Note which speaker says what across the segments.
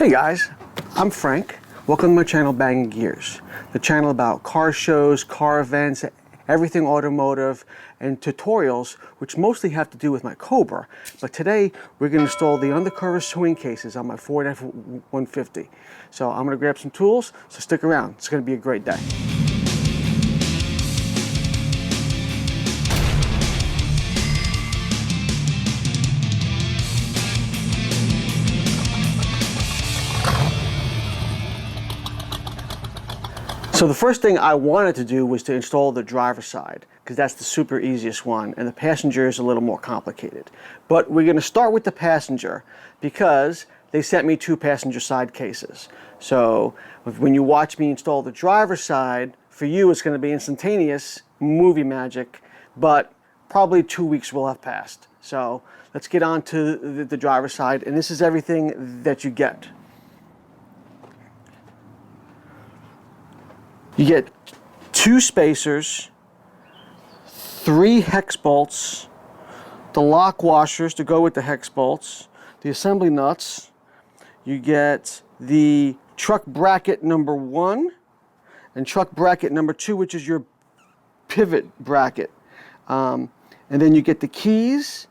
Speaker 1: Hey guys, I'm Frank. Welcome to my channel, Bangin Gears, the channel about car shows, car events, everything automotive, and tutorials, which mostly have to do with my Cobra. But today, we're going to install the undercover swing cases on my Ford F-150. So I'm going to grab some tools, so stick around. It's going to be a great day. So the first thing I wanted to do was to install the driver's side, because that's the super easiest one, and the passenger is a little more complicated. But we're going to start with the passenger because they sent me 2 passenger side cases. So when you watch me install the driver's side, for you it's going to be instantaneous, movie magic, but probably 2 weeks will have passed. So let's get on to the driver's side, and this is everything that you get. You get 2 spacers, 3 hex bolts, the lock washers to go with the hex bolts, the assembly nuts. You get the truck bracket number 1 and truck bracket number 2, which is your pivot bracket. And then you get the keys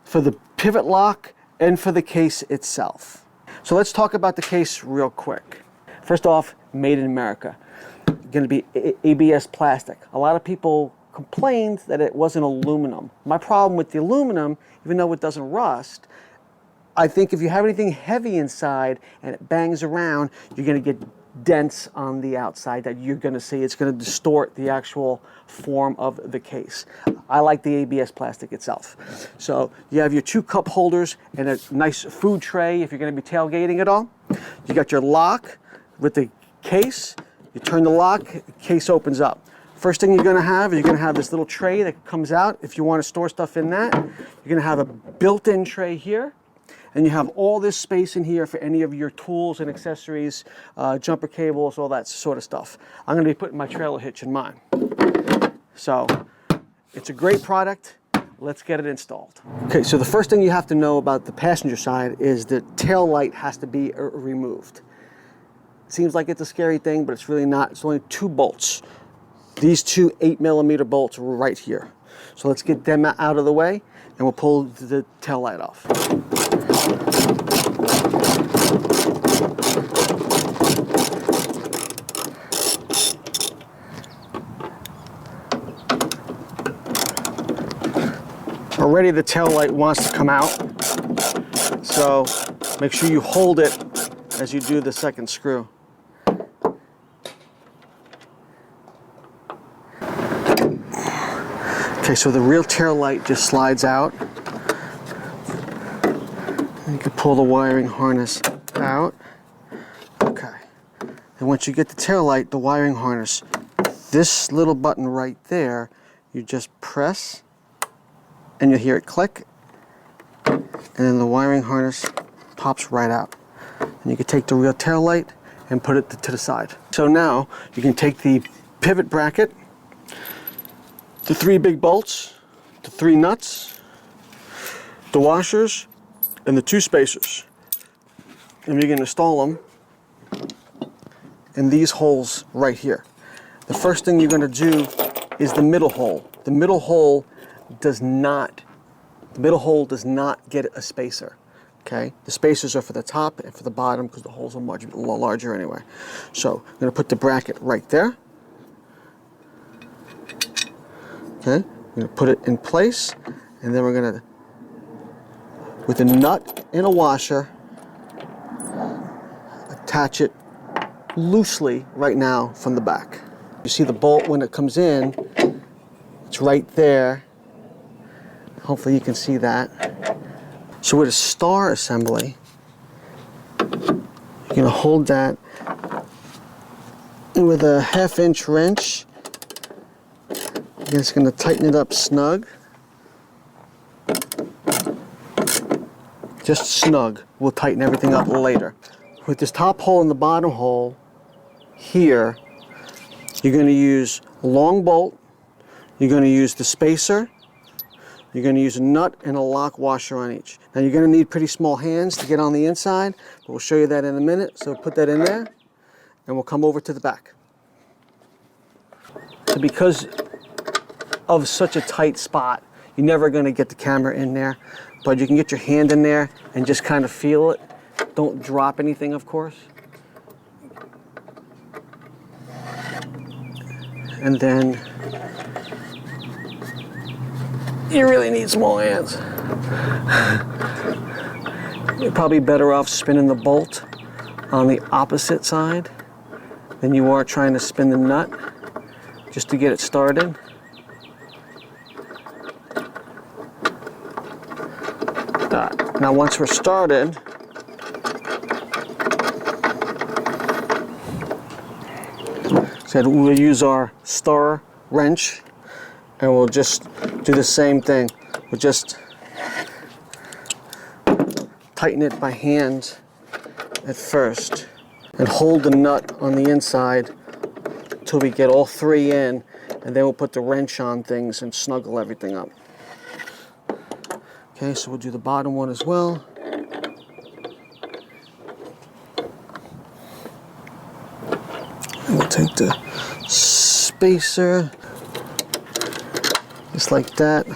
Speaker 1: for the pivot lock and for the case itself. So let's talk about the case real quick. First off, made in America. Going to be ABS plastic. A lot of people complained that it wasn't aluminum. My problem with the aluminum, even though it doesn't rust, I think if you have anything heavy inside and it bangs around, you're going to get dents on the outside that you're going to see. It's going to distort the actual form of the case. I like the ABS plastic itself. So you have your 2 cup holders and a nice food tray if you're going to be tailgating at all. You got your lock with the case. You turn the lock, the case opens up. First thing you're going to have this little tray that comes out. If you want to store stuff in that, you're going to have a built-in tray here. And you have all this space in here for any of your tools and accessories, jumper cables, all that sort of stuff. I'm going to be putting my trailer hitch in mine. So it's a great product. Let's get it installed. Okay, so the first thing you have to know about the passenger side is the tail light has to be removed. Seems like it's a scary thing, but it's really not. It's only 2 bolts. These 2 8mm bolts are right here. So let's get them out of the way, and we'll pull the tail light off. Already the tail light wants to come out, so make sure you hold it as you do the second screw. Okay, so the rear tail light just slides out. And you can pull the wiring harness out. Okay. And once you get the tail light, the wiring harness, this little button right there, you just press and you'll hear it click. And then the wiring harness pops right out. And you can take the rear tail light and put it to the side. So now you can take the pivot bracket, the 3 big bolts, the 3 nuts, the washers, and the 2 spacers. And you're going to install them in these holes right here. The first thing you're going to do is the middle hole. The middle hole does not get a spacer. Okay, the spacers are for the top and for the bottom because the holes are much larger anyway. So I'm going to put the bracket right there. Okay, we're going to put it in place, and then we're going to, with a nut and a washer, attach it loosely right now from the back. You see the bolt when it comes in, it's right there. Hopefully you can see that. So with a star assembly, you're going to hold that, and with a 1/2-inch wrench, you're just going to tighten it up snug. Just snug. We'll tighten everything up later. With this top hole and the bottom hole here, you're going to use a long bolt, you're going to use the spacer, You're going to use a nut and a lock washer on each. Now you're going to need pretty small hands to get on the inside, but we'll show you that in a minute. So put that in there, and we'll come over to the back. So because of such a tight spot, you're never going to get the camera in there, but you can get your hand in there and just kind of feel it. Don't drop anything, of course. And then you really need small hands. You're probably better off spinning the bolt on the opposite side than you are trying to spin the nut just to get it started. Now once we're started, we'll use our star wrench and we'll just do the same thing. We'll just tighten it by hand at first and hold the nut on the inside until we get all three in, and then we'll put the wrench on things and snuggle everything up. Okay, so we'll do the bottom one as well. And we'll take the spacer, just like that.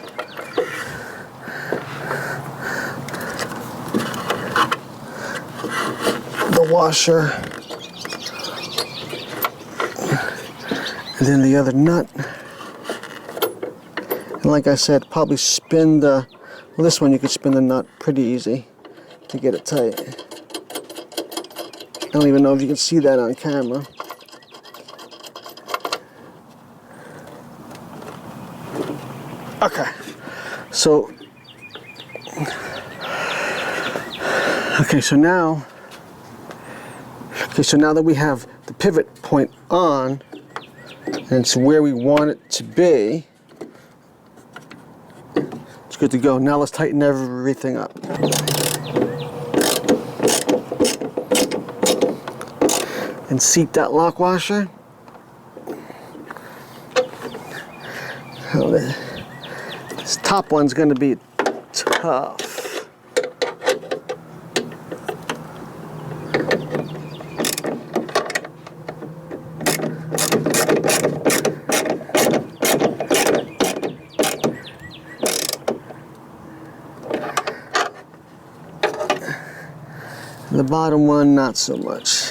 Speaker 1: The washer. And then the other nut. And like I said, probably spin the, well, this one you could spin the nut pretty easy to get it tight. I don't even know if you can see that on camera. Okay, so now that we have the pivot point on and it's where we want it to be, it's good to go. Now let's tighten everything up. And seat that lock washer. This top one's going to be tough. The bottom one, not so much.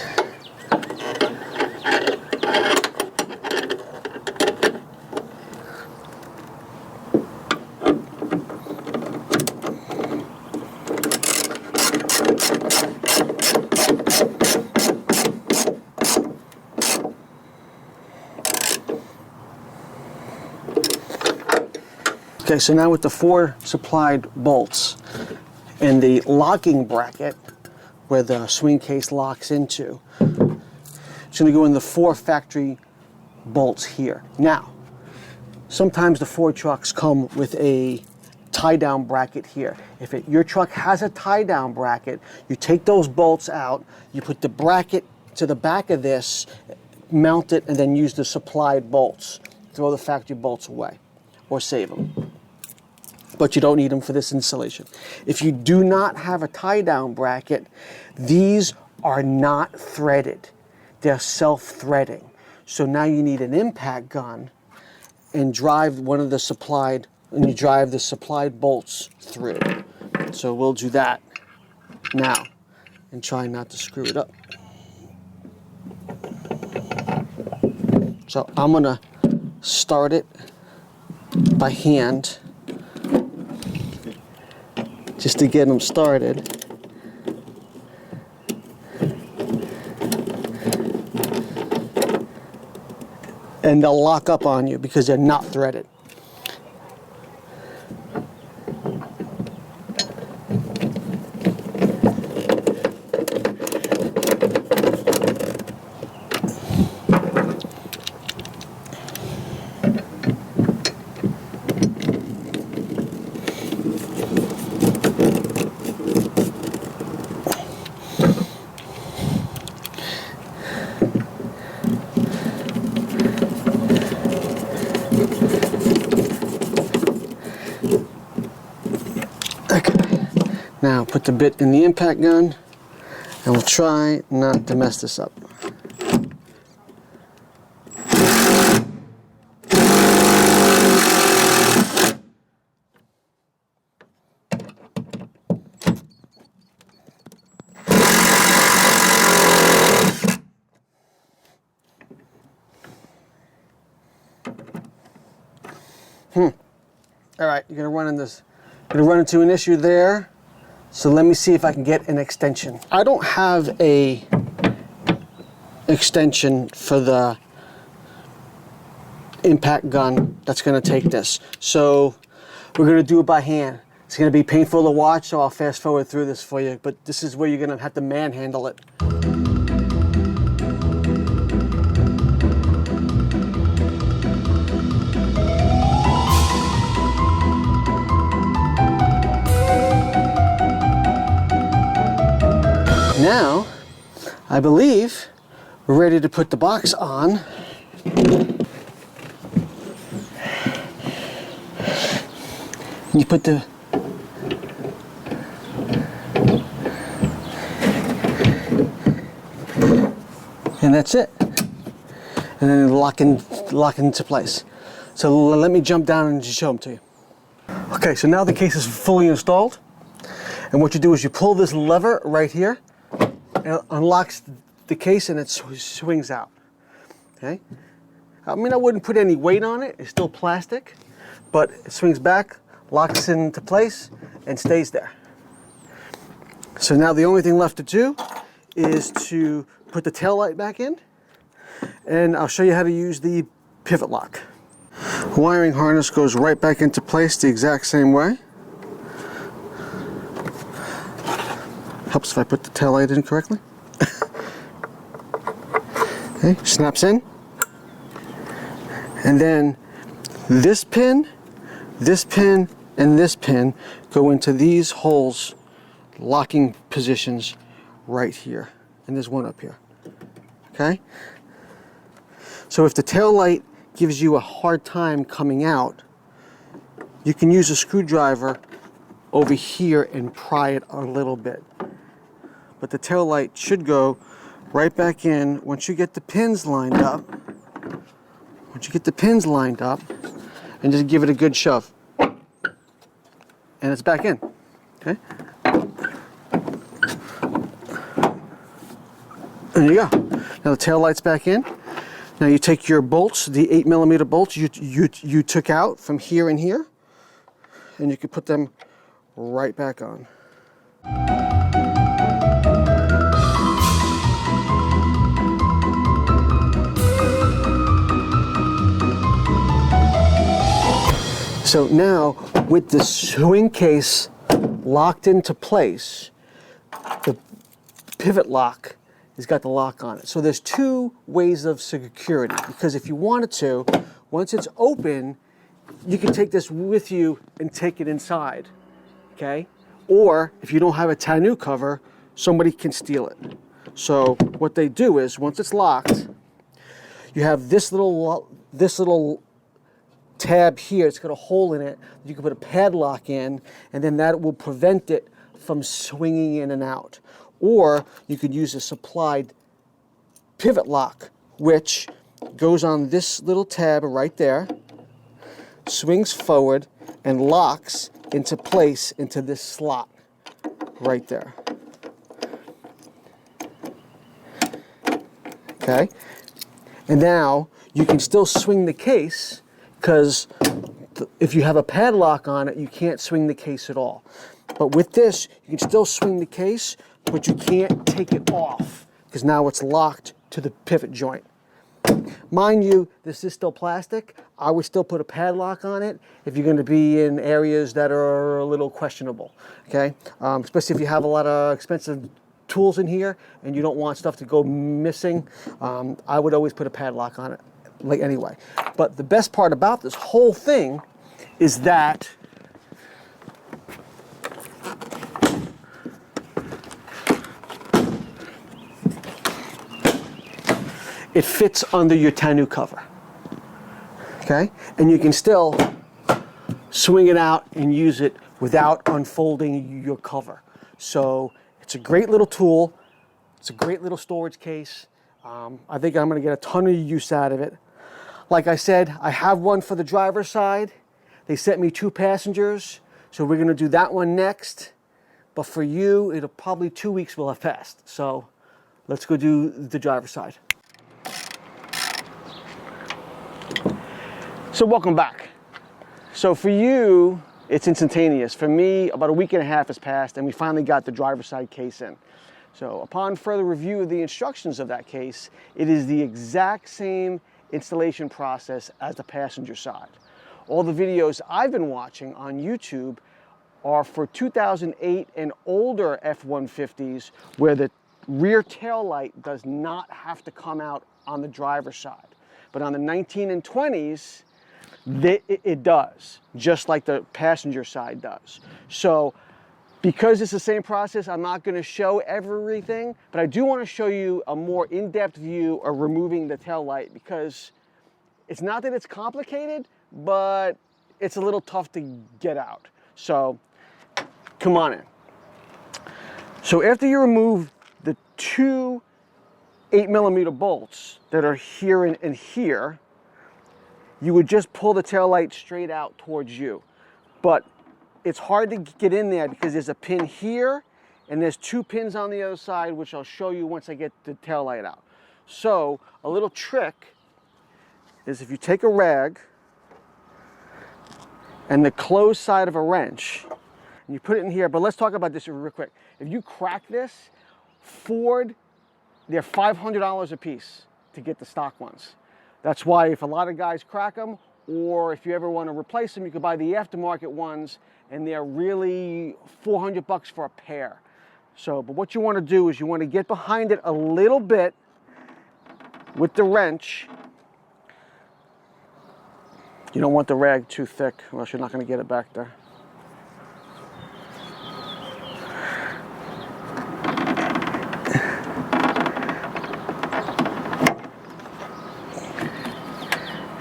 Speaker 1: Okay, so now with the 4 supplied bolts and the locking bracket where the swing case locks into, it's going to go in the 4 factory bolts here. Now, sometimes the Ford trucks come with a tie-down bracket here. If your truck has a tie-down bracket, you take those bolts out, you put the bracket to the back of this, mount it, and then use the supplied bolts. Throw the factory bolts away or save them. But you don't need them for this installation. If you do not have a tie-down bracket, these are not threaded. They're self-threading. So now you need an impact gun and drive one of the supplied, and you drive the supplied bolts through. So we'll do that now and try not to screw it up. So I'm gonna start it by hand, just to get them started. And they'll lock up on you because they're not threaded. Put the bit in the impact gun, and we'll try not to mess this up. All right, you're gonna run into an issue there. So let me see if I can get an extension. I don't have a extension for the impact gun that's gonna take this. So we're gonna do it by hand. It's gonna be painful to watch, so I'll fast forward through this for you, but this is where you're gonna have to manhandle it. Now, I believe we're ready to put the box on. You put the and that's it. And then lock into place. So let me jump down and just show them to you. Okay, so now the case is fully installed. And what you do is you pull this lever right here, and it unlocks the case and it swings out. Okay? I mean, I wouldn't put any weight on it. It's still plastic, but it swings back, locks into place, and stays there. So now the only thing left to do is to put the tail light back in, and I'll show you how to use the pivot lock. Wiring harness goes right back into place the exact same way. Helps if I put the tail light in correctly. Okay, snaps in. And then this pin, and this pin go into these holes, locking positions right here. And there's one up here. Okay? So if the tail light gives you a hard time coming out, you can use a screwdriver over here and pry it a little bit. But the tail light should go right back in once you get the pins lined up. Once you get the pins lined up, and just give it a good shove. And it's back in. Okay? There you go. Now the tail light's back in. Now you take your bolts, the 8mm bolts you took out from here and here, and you can put them right back on. So now, with the swing case locked into place, the pivot lock has got the lock on it. So there's two ways of security, because if you wanted to, once it's open, you can take this with you and take it inside, okay? Or if you don't have a tonneau cover, somebody can steal it. So what they do is, once it's locked, you have this little tab here. It's got a hole in it. You can put a padlock in, and then that will prevent it from swinging in and out. Or you could use a supplied pivot lock, which goes on this little tab right there, swings forward, and locks into place into this slot right there. Okay? And now you can still swing the case, because if you have a padlock on it, you can't swing the case at all. But with this, you can still swing the case, but you can't take it off, because now it's locked to the pivot joint. Mind you, this is still plastic. I would still put a padlock on it if you're going to be in areas that are a little questionable, okay? Especially if you have a lot of expensive tools in here and you don't want stuff to go missing. I would always put a padlock on it, like anyway. But the best part about this whole thing is that it fits under your tonneau cover, okay? And you can still swing it out and use it without unfolding your cover. So it's a great little tool. It's a great little storage case. I think I'm going to get a ton of use out of it. Like I said, I have one for the driver's side. They sent me 2 passengers, so we're going to do that one next. But for you, it'll probably 2 weeks will have passed. So let's go do the driver's side. So welcome back. So for you, it's instantaneous. For me, about a week and a half has passed and we finally got the driver's side case in. So upon further review of the instructions of that case, it is the exact same installation process as the passenger side. All the videos I've been watching on YouTube are for 2008 and older F-150s where the rear tail light does not have to come out on the driver's side. But on the 19 and 20s, it does, just like the passenger side does. So because it's the same process, I'm not going to show everything, but I do want to show you a more in-depth view of removing the tail light, because it's not that it's complicated, but it's a little tough to get out. So come on in. So after you remove the 2 8mm bolts that are here and here, you would just pull the tail light straight out towards you. But it's hard to get in there because there's a pin here and there's 2 pins on the other side, which I'll show you once I get the tail light out. So a little trick is if you take a rag and the closed side of a wrench and you put it in here, but let's talk about this real quick. If you crack this, Ford, they're $500 a piece to get the stock ones. That's why if a lot of guys crack them, or if you ever want to replace them, you can buy the aftermarket ones, and they're really $400 for a pair. So, but what you want to do is you want to get behind it a little bit with the wrench. You don't want the rag too thick, or else you're not going to get it back there.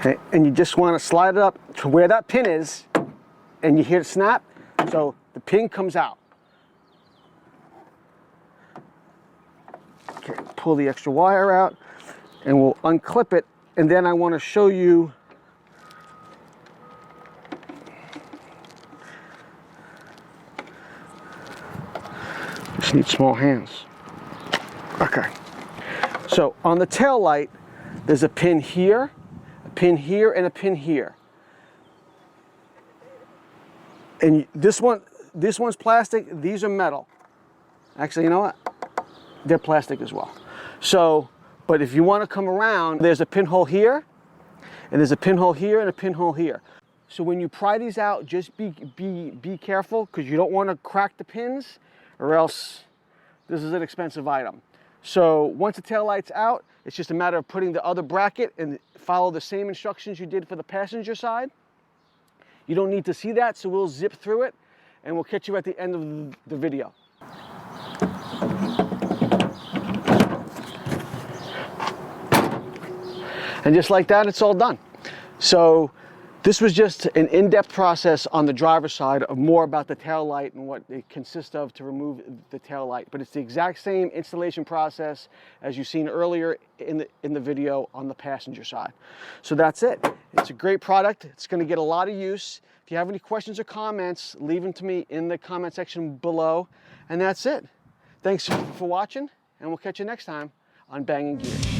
Speaker 1: Okay, and you just want to slide it up to where that pin is, and you hear it snap, so the pin comes out. Okay, pull the extra wire out, and we'll unclip it, and then I want to show you just need small hands. Okay, so on the tail light, there's a pin here, and a pin here. And this one's plastic, these are metal. Actually, you know what? They're plastic as well. So, but if you want to come around, there's a pinhole here, and there's a pinhole here, and a pinhole here. So when you pry these out, just be careful, because you don't want to crack the pins, or else this is an expensive item. So once the tail light's out, it's just a matter of putting the other bracket and follow the same instructions you did for the passenger side. You don't need to see that, so we'll zip through it, and we'll catch you at the end of the video. And just like that, it's all done. So this was just an in-depth process on the driver's side of more about the tail light and what it consists of to remove the tail light. But it's the exact same installation process as you've seen earlier in the video on the passenger side. So that's it. It's a great product. It's going to get a lot of use. If you have any questions or comments, leave them to me in the comment section below. And that's it. Thanks for watching, and we'll catch you next time on Bangin' Gear.